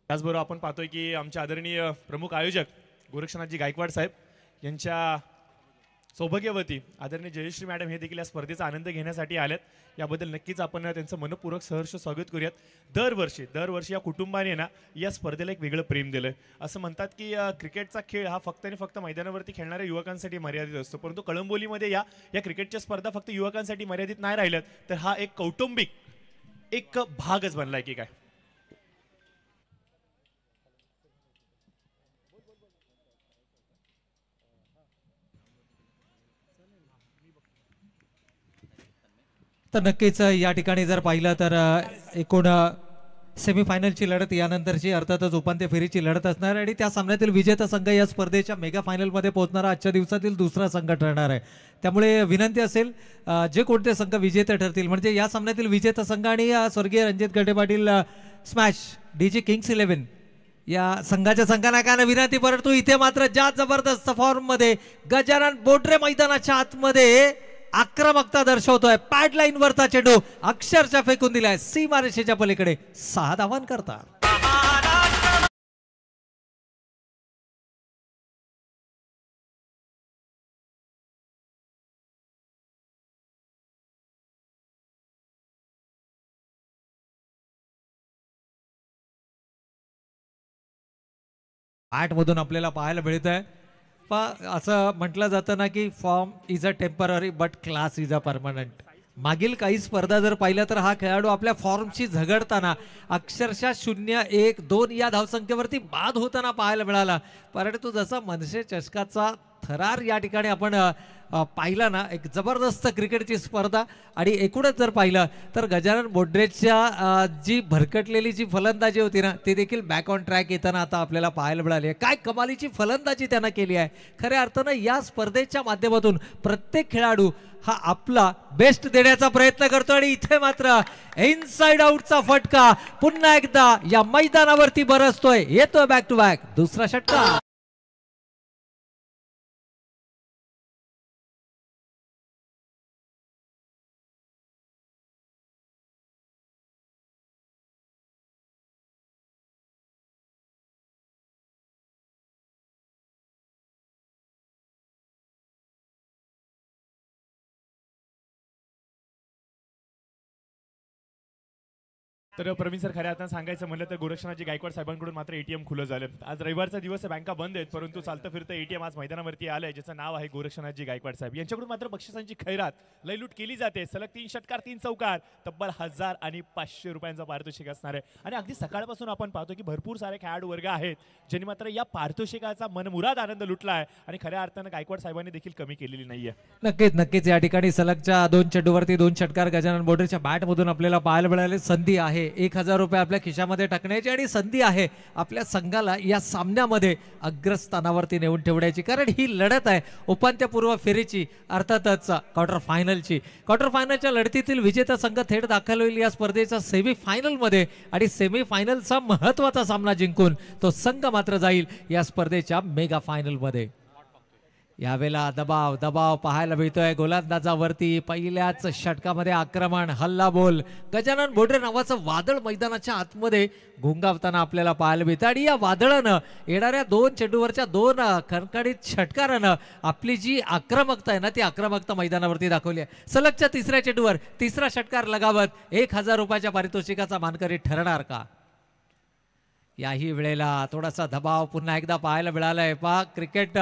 त्याचबरोबर आपण पाहतोय की आमचे आदरणीय प्रमुख आयोजक गोरक्षनाथजी गायकवाड साहेब यांच्या सौभाग्यवती आदरणीय जयश्री मॅडम हे देखील या स्पर्धेचा आनंद घेण्यासाठी आल्यात. याबद्दल नक्कीच आपण त्यांचं मनपूर्वक सहर्ष स्वागत करूयात. दरवर्षी या कुटुंबाने ना या स्पर्धेला एक वेगळं प्रेम दिलंय. असं म्हणतात की क्रिकेटचा खेळ हा फक्त आणि फक्त मैदानावरती खेळणाऱ्या युवकांसाठी मर्यादित असतो, परंतु कळंबोलीमध्ये या क्रिकेटच्या स्पर्धा फक्त युवकांसाठी मर्यादित नाही राहिल्यात तर हा एक कौटुंबिक एक भागच बनलाय की काय. तर नक्कीच या ठिकाणी जर पाहिलं तर एकूण सेमीफायनलची लढत यानंतरची अर्थातच उपांत्य फेरीची लढत असणार आणि त्या सामन्यातील विजेता संघ या स्पर्धेच्या मेगा फायनलमध्ये पोहोचणारा आजच्या दिवसातील दुसरा संघ ठरणार आहे. त्यामुळे विनंती असेल जे कोणते संघ विजेते ठरतील म्हणजे या सामन्यातील विजेता संघ आणि स्वर्गीय रणजित गडे पाटील स्मॅश डीजी किंग्स 11 या संघाच्या संघनायकांना विनंती, परंतु इथे मात्र ज्या जबरदस्त फॉर्म मध्ये गजानन बोडरे मैदानाच्या आतमध्ये आक्रमकता दर्शवतोय. पॅड लाईन वरचा चेंडू अक्षरशः फेकून दिलाय सीमारेषेच्या पलीकडे 6 धावांन करता. आठ मधून आपल्याला पाहायला मिळत आहे. असं म्हटलं जातं ना की form is a temporary but class is a permanent. मागील काही स्पर्धा जर पाहिल्या तर हा खेळाडू आपल्या फॉर्मशी झगडताना अक्षरशः 0-1-2 या धावसंख्येवरती बाद होताना पाहायला मिळाला. परंतु जसा मनसे चषकाचा थरार या ठिकाणी आपण पाहिला ना, एक जबरदस्त क्रिकेटची स्पर्धा आणि एकूणच जर पाहिलं तर गजानन बोड्रेच्या जी भरकटलेली जी फलंदाजी होती ना ती देखील बॅक ऑन ट्रॅक येताना आता आपल्याला पाहायला मिळाली आहे. काय कमालीची फलंदाजी त्यानं केली आहे. खऱ्या अर्थानं या स्पर्धेच्या माध्यमातून प्रत्येक खेळाडू हा आपला बेस्ट देण्याचा प्रयत्न करतो आणि इथे मात्र इनसाइड आउटचा फटका पुन्हा एकदा या मैदानावरती बरसतोय. येतोय बॅक टू बॅक दुसरा षटकार. तर प्रवीण सर खऱ्या अर्थानं सांगायचं म्हणलं तर गोरक्षनाथजी गायकवाड साहेबांकडून मात्र एटीएम खुलं झालं. आज रविवारचा दिवस आहे, बँका बंद आहेत, परंतु चालतं फिरतं एटीएम आज मैदानावरती आलंय ज्याचं नाव आहे गोरक्षनाथजी गायकवाड साहेब. यांच्याकडून मात्र बक्षिसांची खैरात लयलूट केली जाते. सलग 3 षटकार 3 चौकार तब्बल 1000 आणि 500 रुपयांचा पारितोषिक असणार आहे. आणि अगदी सकाळपासून आपण पाहतो की भरपूर सारे खेळाडू वर्ग आहेत ज्यांनी मात्र या पारितोषिकाचा मनमुराद आनंद लुटला आहे आणि खऱ्या अर्थानं गायकवाड साहेबांनी देखील कमी केलेली नाहीये. नक्कीच या ठिकाणी सलगच्या 2 चेंडूवरती 2 षटकार गजानन बोडरेच्या बॅट मधून आपल्याला पाहायला मिळाले. संधी आहे 1000 रुपये आपल्या खिशामध्ये टाकण्याची आणि संधी आहे आपल्या संघाला या सामन्यामध्ये अग्रस्थानावरती नेऊन ठेवण्याची, कारण ही लढत आहे उपांत्यपूर्व फेरीची अर्थातच क्वार्टर फायनलच्या लढतीतील विजेता संघ थेट दाखल होईल या स्पर्धेच्या सेमीफायनल मध्ये आणि सेमीफायनलचा महत्वाचा सामना जिंकून तो संघ मात्र जाईल या स्पर्धेच्या मेगा फायनल मध्ये. यावेळेला दबाव पाहायला मिळतोय गोलंदाजावरती. पहिल्याच षटकामध्ये आक्रमण हल्लाबोल गजानन बोडरे नावाचं वादळ मैदानाच्या आतमध्ये घोंगावताना आपल्याला पाहायला मिळतं आणि या वादळानं येणाऱ्या 2 चेंडूवरच्या 2 खणखणीत षटकारानं आपली जी आक्रमकता आहे ना ती आक्रमकता मैदानावरती दाखवली आहे. सलगच्या 3ऱ्या चेंडूवर 3रा षटकार लगावत 1000 रुपयाच्या पारितोषिकाचा मानकरी ठरणार का. याही वेळेला थोडासा दबाव पुन्हा एकदा पाहायला मिळालाय. क्रिकेट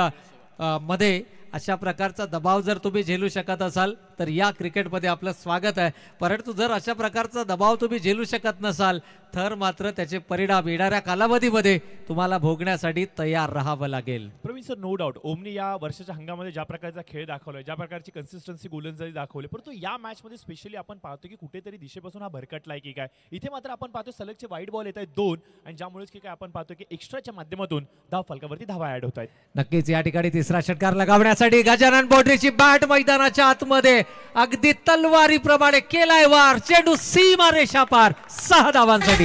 मध्ये अशा प्रकारचा दबाव जर तुम्ही झेलू शकत असाल तर या क्रिकेटमध्ये आपलं स्वागत आहे. परंतु जर अशा प्रकारचा दबाव तुम्ही झेलू शकत नसाल तर मात्र त्याचे परिणाम येणाऱ्या कालावधीमध्ये तुम्हाला भोगण्यासाठी तयार राहावं लागेल. प्रवीण सर, नो डाऊट ओमनी या वर्षाच्या हंगामध्ये ज्या प्रकारचा खेळ दाखवलाय, ज्या प्रकारची कन्सिस्टन्सी गोलंदाजी दाखवली, परंतु या मॅच मध्ये स्पेशली आपण पाहतो की कुठेतरी दिशेपासून हा भरकटलाय की काय. इथे मात्र आपण पाहतो सलगचे वाईट बॉल येत आहेत 2 आणि ज्यामुळेच की काय आपण पाहतो की एक्स्ट्राच्या माध्यमातून धाव फलकावरती धावा ऍड होत आहेत. नक्कीच या ठिकाणी तिसरा षटकार लगावण्यासाठी गजानन बोडरेची बॅट मैदानाच्या आतमध्ये अगदी तलवारीप्रमाणे केलाय वार. चेंडू सीमा रेषा पार 6 धावांसाठी.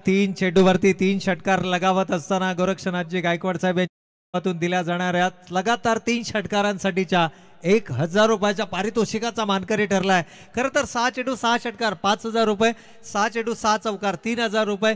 तीन चेंडूवरती 3 षटकार लगावत असताना गोरक्षनाथजी गायकवाड साहेब यांच्यातून दिल्या जाणाऱ्या लगातार 3 षटकारांसाठीच्या 1000 रुपयाच्या पारितोषिकाचा मानकरी ठरलाय. खरं तर 6 चेंडू 6 षटकार 5000 रुपये, 6 चेंडू 6 चौकार 3000 रुपये,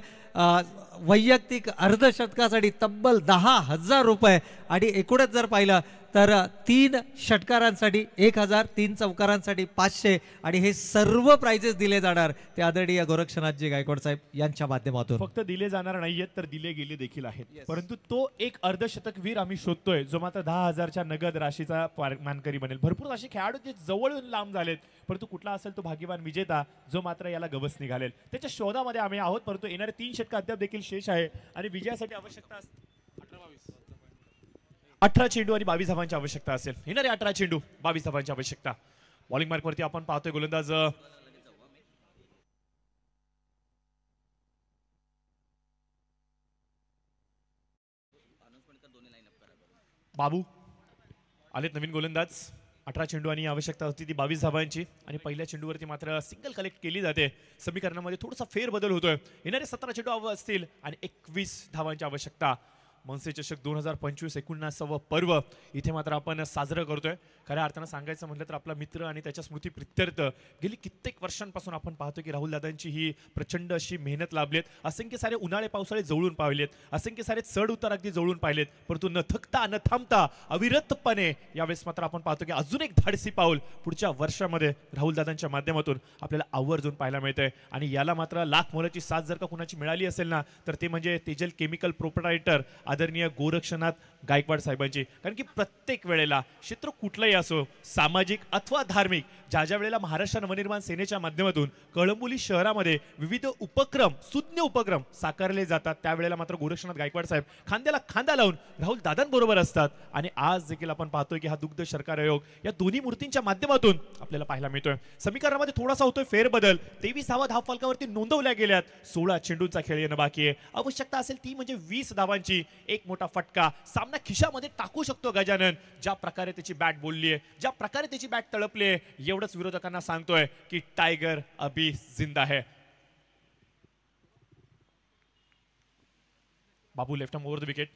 वैयक्तिक अर्धशतकासाठी तब्बल 10,000 रुपये आणि एकूणच जर पाहिलं तर 3 षटकारांसाठी 1000, 3 चौकारांसाठी 500 आणि हे सर्व प्राइजेस दिले जाणार ते आदरणीय गोरक्षनाथजी गायकवाड साहेब यांच्या माध्यमातून. फक्त दिले जाणार नाहीयेत तर दिले गेले देखील आहेत. परंतु तो एक अर्धशतक वीर आम्ही शोधतोय जो मात्र 10,000च्या नगद राशीचा मानकरी बनेल. भरपूर असे खेळाडू जे जवळून लांब झालेत, परंतु कुठला असेल तो भाग्यवान विजेता जो मात्र याला गवस निघालेल त्याच्या शोधामध्ये आम्ही आहोत. परंतु येणारे 3 षटक अद्याप देखील शेष आहे आणि विजयासाठी आवश्यकता 18 चेंडू आणि 22 धावांची आवश्यकता असेल. येणारे 18 चेंडू 22 धावांची आवश्यकता. बॉलिंग मार्कवरती आपण पाहतोय गोलंदाज बाबू आलेत नवीन गोलंदाज. 18 चेंडू आणि आवश्यकता होती ती 22 धावांची आणि पहिल्या चेंडूवरती मात्र सिंगल कलेक्ट केली जाते. समीकरणामध्ये थोडासा फेरबदल होतोय. येणारे 17 चेंडू असतील आणि 21 धावांची आवश्यकता. मनसे चषक 2025 19व पर्व इथे मात्र आपण साजरं करतोय. खऱ्या अर्थानं सांगायचं म्हटलं तर आपला मित्र आणि त्याच्या स्मृती प्रित्यर्थ गेली कित्येक वर्षांपासून आपण पाहतो की राहुल दादांची ही प्रचंड अशी मेहनत लाभलीत. असंख्य सारे उन्हाळे पावसाळे जवळून पाहिलेत, असंख्य सारे चढ उतार अगदी जवळून पाहिलेत, परंतु न थकता न थांबता अविरतपणे यावेळेस मात्र आपण पाहतो की अजून एक धाडसी पाऊल पुढच्या वर्षामध्ये राहुल दादांच्या माध्यमातून आपल्याला आवर्जून पाहायला मिळतंय. आणि याला मात्र लाख मोलाची साथ जर का कुणाची मिळाली असेल ना तर ते म्हणजे तेजल केमिकल प्रोप्रायटर आदरणीय गोरक्षनाथ गायकवाड साहेबांची. कारण की प्रत्येक वेळेला क्षेत्र कुठलंही असो, सामाजिक अथवा धार्मिक, ज्या ज्या वेळेला महाराष्ट्र नवनिर्माण सेनेच्या माध्यमातून कळंबोली शहरामध्ये विविध उपक्रम, सुज्ञ उपक्रम साकारले जातात त्यावेळेला मात्र गोरक्षनाथ गायकवाड साहेब खांद्याला खांदा लावून राहुल दादांबरोबर असतात. आणि आज देखील आपण पाहतोय की हा दुग्ध शर्करा योग या दोन्ही मूर्तींच्या माध्यमातून आपल्याला पाहायला मिळतोय. समीकरणामध्ये थोडासा होतोय फेरबदल. 23 धावा धाव फलकावरती नोंदवल्या गेल्यात. 16 चेंडूंचा खेळ येणं बाकी आहे. आवश्यकता असेल ती म्हणजे 20 धावांची. एक मोठा फटका सामना खिशामध्ये टाकू शकतो गजानन. ज्या प्रकारे त्याची बॅट बोलली आहे, ज्या प्रकारे त्याची बॅट तळपली आहे, एवढंच विरोधकांना सांगतोय की टायगर अभी जिंदा है. बाबू left arm over the wicket.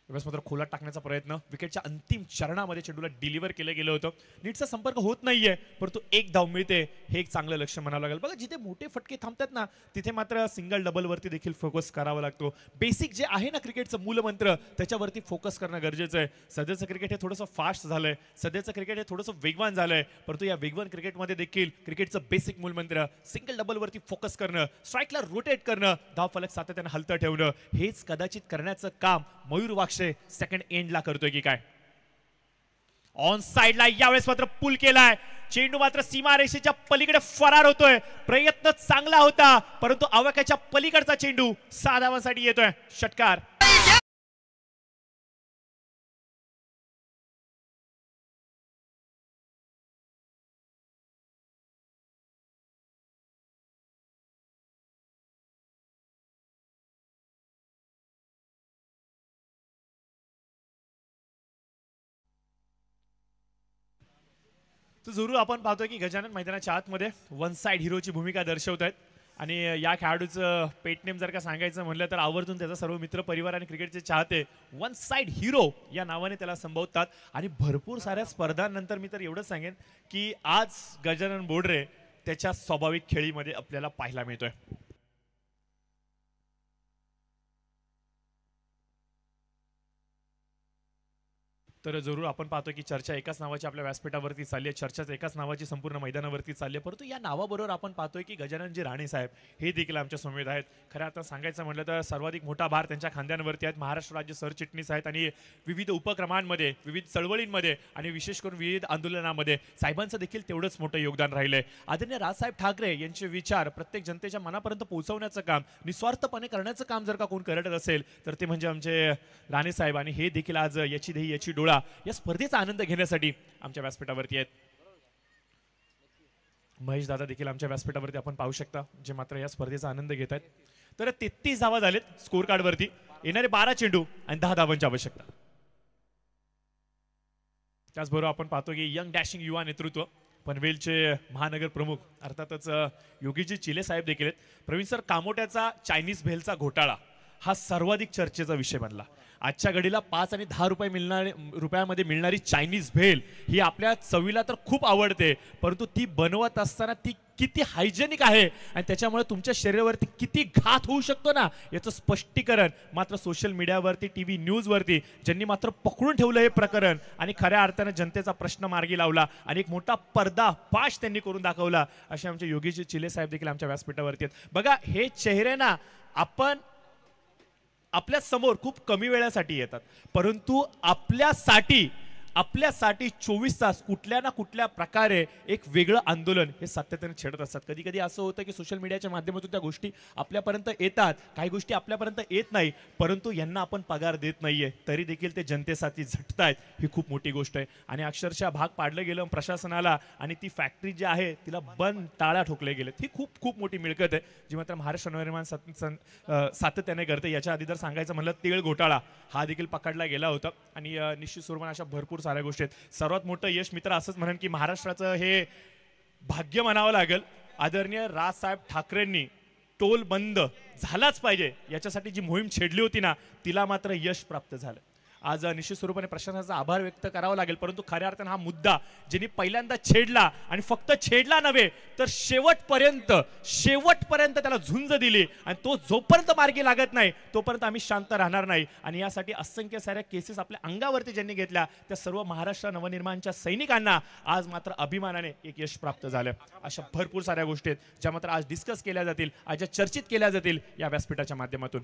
वेळेस मात्र खोलात टाकण्याचा प्रयत्न. विकेटच्या अंतिम चरणामध्ये चेंडूला डिलिव्हर केलं गेलं होतं. नीटचा संपर्क होत नाहीये, परंतु एक धाव मिळते हे एक चांगलं लक्ष म्हणावं लागेल. बघा जिथे मोठे फटके थांबतात ना तिथे मात्र सिंगल डबल वरती देखील फोकस करावा लागतो. बेसिक जे आहे ना क्रिकेटचं मूलमंत्र त्याच्यावरती फोकस करणं गरजेचं आहे. सध्याचं क्रिकेट हे थोडंसं फास्ट झालंय, सध्याचं क्रिकेट हे थोडंसं वेगवान झालंय, परंतु या वेगवान क्रिकेटमध्ये देखील क्रिकेटचं बेसिक मूलमंत्र सिंगल डबल वरती फोकस करणं, स्ट्राईकला रोटेट करणं, धाव फलक सातत्याने हलतं ठेवणं, हेच कदाचित करण्याचं काम मयूर वाक्षे सेकंड एंडला करतोय की काय. ऑन साइडला यावेळेस मात्र पुल केलाय. चेंडू मात्र सीमारेषेच्या पलीकडे फरार होतोय. प्रयत्न चांगला होता परंतु आवाक्याच्या पलीकडचा चेंडू 6 धावांसाठी येतोय. षटकार. तर जरूर आपण पाहतोय की गजानन मैदानाच्या आतमध्ये वन साइड हिरोची भूमिका दर्शवत आहेत. आणि या खेळाडूचं पेट नेम जर का सांगायचं म्हटलं तर आवर्जून त्याचा सर्व मित्र परिवार आणि क्रिकेटचे चाहते वन साइड हिरो या नावाने त्याला संबोधतात. आणि भरपूर साऱ्या स्पर्धांनंतर मी तर एवढंच सांगेन की आज गजानन बोडरे त्याच्या स्वाभाविक खेळीमध्ये आपल्याला पाहायला मिळतोय. तर जरूर आपण पाहतो की चर्चा एकाच नावाची आपल्या व्यासपीठावरती चालली आहे, चर्चाच एकाच नावाची संपूर्ण मैदानावरती चालली आहे, परंतु या नावाबरोबर आपण पाहतोय की गजाननजी राणे साहेब हे देखील आमच्या समवेत आहेत. खरं आता सांगायचं म्हटलं तर सर्वाधिक मोठा भार त्यांच्या खांद्यांवरती आहेत. महाराष्ट्र राज्य सरचिटणीस आहेत आणि विविध उपक्रमांमध्ये, विविध चळवळींमध्ये आणि विशेष करून विविध आंदोलनामध्ये साहेबांचं देखील तेवढंच मोठं योगदान राहिलंय. आदरणीय राजसाहेब ठाकरे यांचे विचार प्रत्येक जनतेच्या मनापर्यंत पोहोचवण्याचं काम, निस्वार्थपणे करण्याचं काम जर का कोण करत असेल तर ते म्हणजे आमचे राणे साहेब. आणि हे देखील आज याची देही याची डोळा या स्पर्धेचा आनंद घेण्यासाठी आमच्या व्यासपीठावरती आहेत. महेश दादा देखील आमच्या व्यासपीठावरती आपण पाहू शकता, जे मात्र या स्पर्धेचा आनंद घेत आहेत. तर 33 धावा झालेत स्कोर कार्ड वरती, येणारे 12 चेंडू आणि 10 धावांची आवश्यकता. त्याचबरोबर आपण पाहतो की यंग डॅशिंग युवा नेतृत्व पनवेलचे महानगर प्रमुख अर्थातच योगीजी चिले साहेब देखील आहेत. प्रवीण सर, कामोट्याचा चायनीज भेलचा घोटाळा हा सर्वाधिक चर्चेचा विषय बनला. आजच्या घडीला 5 आणि 10 रुपयामध्ये मिळणारी चायनीज भेल ही आपल्या चवीला तर खूप आवडते, परंतु ती बनवत असताना ती किती हायजेनिक आहे आणि त्याच्यामुळे तुमच्या शरीरावरती किती घात होऊ शकतो ना, याचं स्पष्टीकरण मात्र सोशल मीडियावरती, टीव्ही न्यूजवरती ज्यांनी मात्र पकडून ठेवलं हे प्रकरण आणि खऱ्या अर्थानं जनतेचा प्रश्न मार्गी लावला आणि एक मोठा पर्दाफाश त्यांनी करून दाखवला, असे आमचे योगीजी चिले साहेब देखील आमच्या व्यासपीठावरती आहेत. बघा, हे चेहरे ना आपण आपल्या समोर खूप कमी वेळासाठी येतात, परंतु आपल्यासाठी 24 तास कुठल्या ना कुठल्या प्रकारे एक वेगळं आंदोलन हे सातत्याने छेडत असतात. कधी कधी असं होतं की सोशल मीडियाच्या माध्यमातून त्या गोष्टी आपल्यापर्यंत येतात, काही गोष्टी आपल्यापर्यंत येत नाही, परंतु यांना आपण पगार देत नाहीये तरी देखील ते जनतेसाठी झटतायत. ही खूप मोठी गोष्ट आहे आणि अक्षरशः भाग पाडलं गेलं प्रशासनाला आणि ती फॅक्टरी जी आहे तिला बंद टाळ्या ठोकले गेले. ही खूप खूप मोठी मिळकत आहे जी मात्र महाराष्ट्र नवनिर्माण सातत्याने करते. याच्या आधी जर सांगायचं म्हणलं, तेल घोटाळा हा देखील पकडला गेला होता आणि निश्चित स्वरूपाने अशा भरपूर साऱ्या गोष्टी आहेत. सर्वात मोठं यश मित्र असंच म्हणेन की महाराष्ट्राचं हे भाग्य म्हणावं लागेल. आदरणीय राजसाहेब ठाकरेंनी टोल बंद झालाच पाहिजे याच्यासाठी जी मोहीम छेडली होती ना, तिला मात्र यश प्राप्त झालं. आज निश्चित स्वरूपाने प्रशासनाचा आभार व्यक्त करावा लागेल, परंतु खऱ्या अर्थाने हा मुद्दा ज्यांनी पहिल्यांदा छेडला आणि फक्त छेडला नव्हे तर शेवटपर्यंत त्याला झुंज दिली आणि तो जोपर्यंत मार्गी लागत नाही तोपर्यंत आम्ही शांत राहणार नाही. आणि यासाठी असंख्य साऱ्या केसेस आपल्या अंगावरती ज्यांनी घेतल्या त्या सर्व महाराष्ट्र नवनिर्माणच्या सैनिकांना आज मात्र अभिमानाने एक यश प्राप्त झालं. अशा भरपूर साऱ्या गोष्टी आहेत ज्या मात्र आज डिस्कस केल्या जातील, आज चर्चित केल्या जातील या व्यासपीठाच्या माध्यमातून.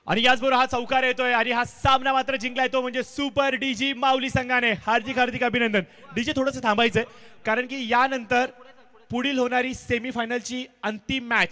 आणि याचबरोबर हा चौकार येतोय आणि हा सामना मात्र जिंकला येतो म्हणजे सुपर डीजी माऊली संघाने. हार्दिक अभिनंदन. डीजे थोडंसं थांबायचंय कारण की यानंतर पुढील होणारी सेमीफायनलची अंतिम मॅच